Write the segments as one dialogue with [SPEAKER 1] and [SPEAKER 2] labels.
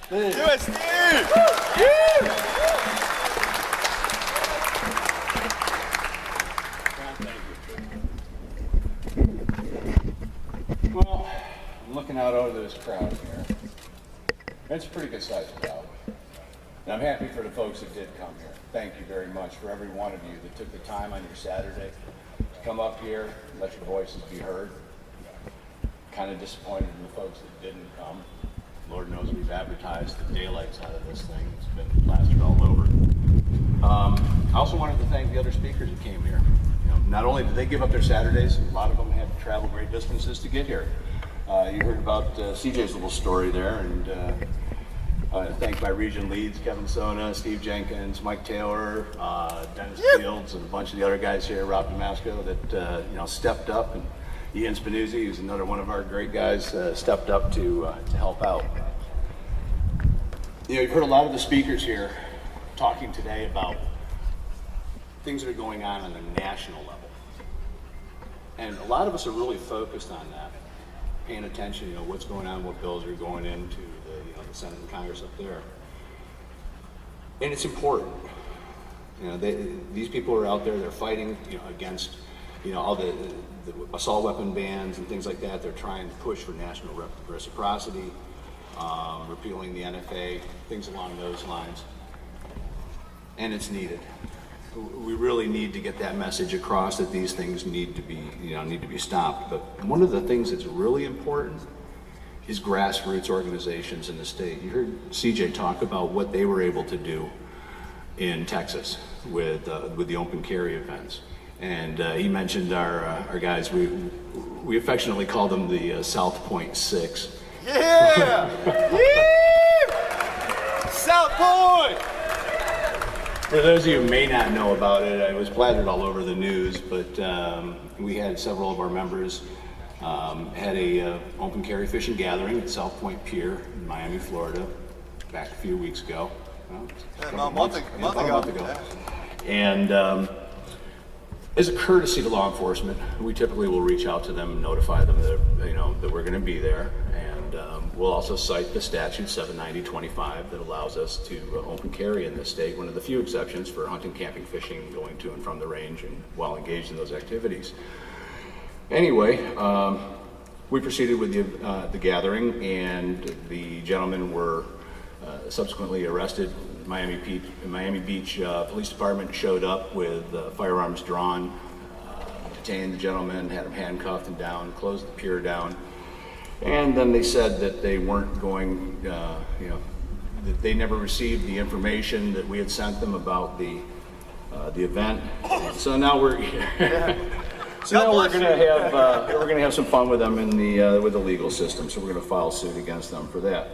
[SPEAKER 1] Do it, Steve!
[SPEAKER 2] Well, I'm looking out over this crowd here. It's a pretty good sized crowd. And I'm happy for the folks that did come here. Thank you very much for every one of you that took the time on your Saturday to come up here, let your voices be heard. Kind of disappointed in the folks that didn't come. Lord knows we've advertised the daylights out of this thing. It's been plastered all over. I also wanted to thank the other speakers that came here. You know, not only did they give up their Saturdays, a lot of them had to travel great distances to get here. You heard about CJ's little story there, and thanked my region leads, Kevin Sona, Steve Jenkins, Mike Taylor, Dennis Fields, and a bunch of the other guys here, Rob Damasco, that stepped up, and Ian Spinuzzi, who's another one of our great guys, stepped up to help out. You know, you've heard a lot of the speakers here talking today about things that are going on the national level. And a lot of us are really focused on that, paying attention, you know, what's going on, what bills are going into the Senate and Congress up there. And it's important. You know, these people are out there, they're fighting, you know, against, you know, all the assault weapon bans and things like that. They're trying to push for national reciprocity, repealing the NFA, things along those lines. And it's needed. We really need to get that message across that these things need to be stopped. But one of the things that's really important is grassroots organizations in the state. You heard CJ talk about what they were able to do in Texas with the open carry events. And he mentioned our guys, we affectionately call them the South Point Six.
[SPEAKER 1] Yeah! South Point!
[SPEAKER 2] For those of you who may not know about it, it was plastered all over the news, but we had several of our members had a open carry fishing gathering at South Point Pier in Miami, Florida, back a few weeks ago. Well,
[SPEAKER 1] a month ago.
[SPEAKER 2] And as a courtesy to law enforcement, we typically will reach out to them and notify them that, that we're going to be there. And we'll also cite the statute 790-25 that allows us to open carry in this state, one of the few exceptions for hunting, camping, fishing, going to and from the range, and while engaged in those activities. Anyway, we proceeded with the gathering, and the gentlemen were subsequently arrested. Miami Beach Police Department showed up with firearms drawn, detained the gentleman, had him handcuffed and down, closed the pier down, and then they said that they weren't going, that they never received the information that we had sent them about the event. So now we're So now we're gonna have some fun with them in with the legal system. So we're gonna file suit against them for that.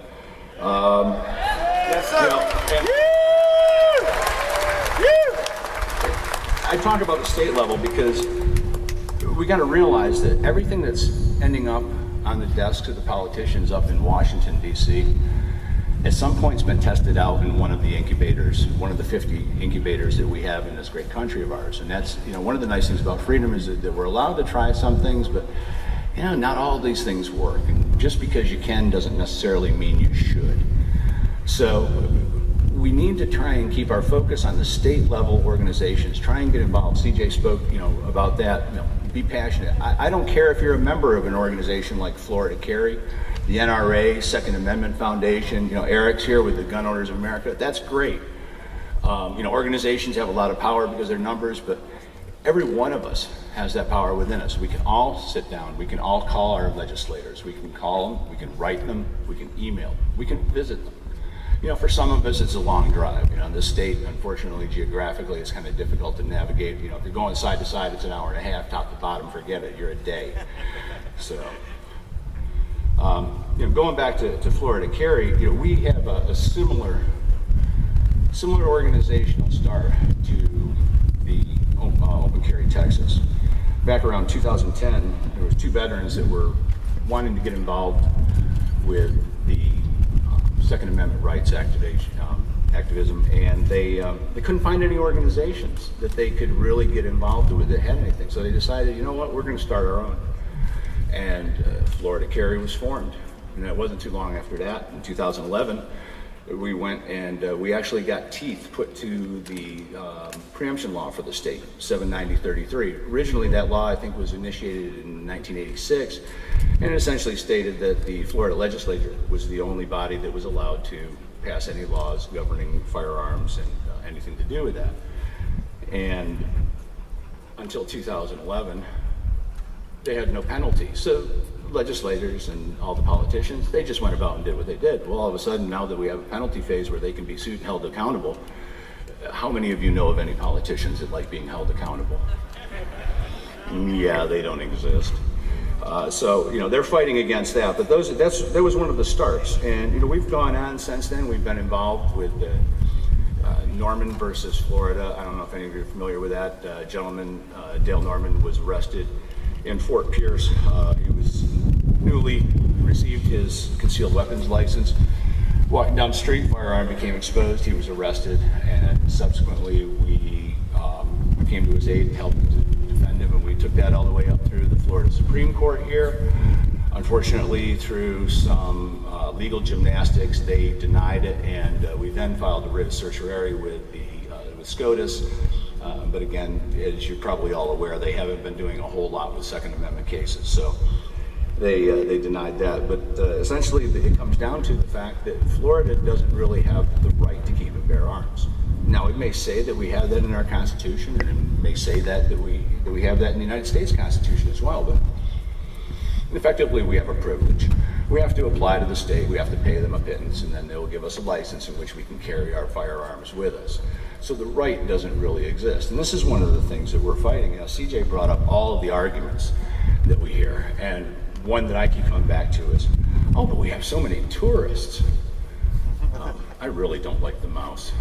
[SPEAKER 1] Yes, sir.
[SPEAKER 2] I talk about the state level because we got to realize that everything that's ending up on the desks of the politicians up in Washington, D.C., at some point it's been tested out in one of the incubators, one of the 50 incubators that we have in this great country of ours. And that's, one of the nice things about freedom is that we're allowed to try some things, but not all of these things work. And just because you can doesn't necessarily mean you should. So we need to try and keep our focus on the state level organizations, try and get involved. CJ spoke, about that, be passionate. I don't care if you're a member of an organization like Florida Carry, the NRA, Second Amendment Foundation, Eric's here with the Gun Owners of America, that's great. Organizations have a lot of power because they're numbers, but every one of us has that power within us. We can all sit down, we can all call our legislators, we can call them, we can write them, we can email them, we can visit them. For some of us, it's a long drive. This state, unfortunately, geographically, it's kind of difficult to navigate. If you're going side to side, it's an hour and a half, top to bottom, forget it, you're a day. So, going back to Florida Carry, we have a similar organizational start to the Open Carry Texas. Back around 2010, there was 2 veterans that were wanting to get involved with the Second Amendment rights activism, and they couldn't find any organizations that they could really get involved with that had anything. So they decided, we're going to start our own. And Florida Carry was formed. And it wasn't too long after that, in 2011, we went and we actually got teeth put to the preemption law for the state, 790-33. Originally, that law, I think, was initiated in 1986, and it essentially stated that the Florida legislature was the only body that was allowed to pass any laws governing firearms and anything to do with that. And until 2011, they had no penalty. So legislators and all the politicians, they just went about and did what they did. Well, all of a sudden, now that we have a penalty phase where they can be sued and held accountable, how many of you know of any politicians that like being held accountable? Yeah, they don't exist. So, you know, they're fighting against that, but that was one of the starts. And, you know, we've gone on since then. We've been involved with Norman versus Florida. I don't know if any of you are familiar with that. Gentleman, Dale Norman, was arrested in Fort Pierce. He was newly received his concealed weapons license. Walking down the street, firearm became exposed. He was arrested, and subsequently we came to his aid and helped defend him, and we took that all the way up through the Florida Supreme Court here. Unfortunately, through some legal gymnastics, they denied it, and we then filed a writ of certiorari with SCOTUS. But again, as you're probably all aware, they haven't been doing a whole lot with Second Amendment cases, so they denied that. But essentially, it comes down to the fact that Florida doesn't really have the right to keep and bear arms. Now, it may say that we have that in our Constitution, and it may say that we have that in the United States Constitution as well, but effectively, we have a privilege. We have to apply to the state, we have to pay them a pittance, and then they will give us a license in which we can carry our firearms with us. So the right doesn't really exist. And this is one of the things that we're fighting. You know, CJ brought up all of the arguments that we hear, and one that I keep coming back to is, oh, but we have so many tourists. I really don't like the mouse.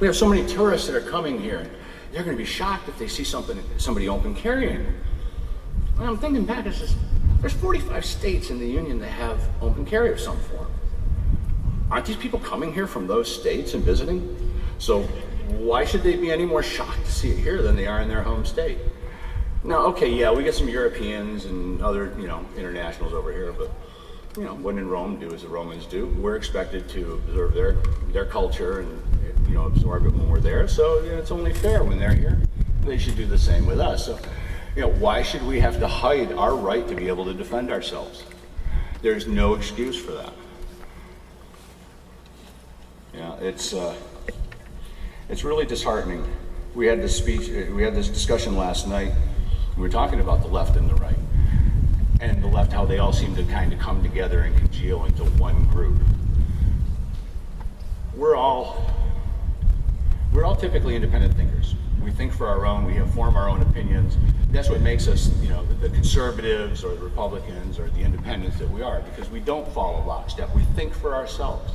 [SPEAKER 2] We have so many tourists that are coming here, and they're going to be shocked if they see somebody open carrying. Well, I'm thinking back, there's 45 states in the union that have open carry of some form. Aren't these people coming here from those states and visiting? So why should they be any more shocked to see it here than they are in their home state? Now, okay, yeah, we get some Europeans and other, you know, internationals over here, but, you know, when in Rome, do as the Romans do. We're expected to observe their culture and, you know, absorb it when we're there. So, you know, it's only fair when they're here. They should do the same with us. So, you know, why should we have to hide our right to be able to defend ourselves? There's no excuse for that. Yeah, it's really disheartening. We had this discussion last night. We were talking about the left and the right, and the left, how they all seem to kind of come together and congeal into one group. We're all typically independent thinkers. We think for our own. We form our own opinions. That's what makes us, you know, the conservatives or the Republicans or the independents that we are, because we don't follow lockstep. We think for ourselves.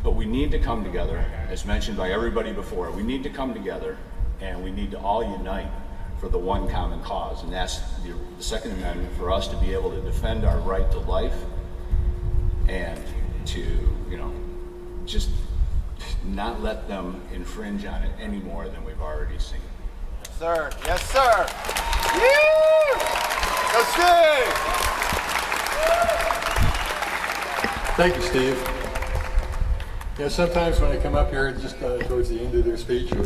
[SPEAKER 2] But we need to come together, as mentioned by everybody before. We need to come together, and we need to all unite for the one common cause, and that's the Second Amendment, for us to be able to defend our right to life and to, you know, just not let them infringe on it any more than we've already seen.
[SPEAKER 1] Yes, sir. Yes, sir. Woo! Go Steve!
[SPEAKER 3] Thank you, Steve. Yeah, sometimes when I come up here just towards the end of their speech, or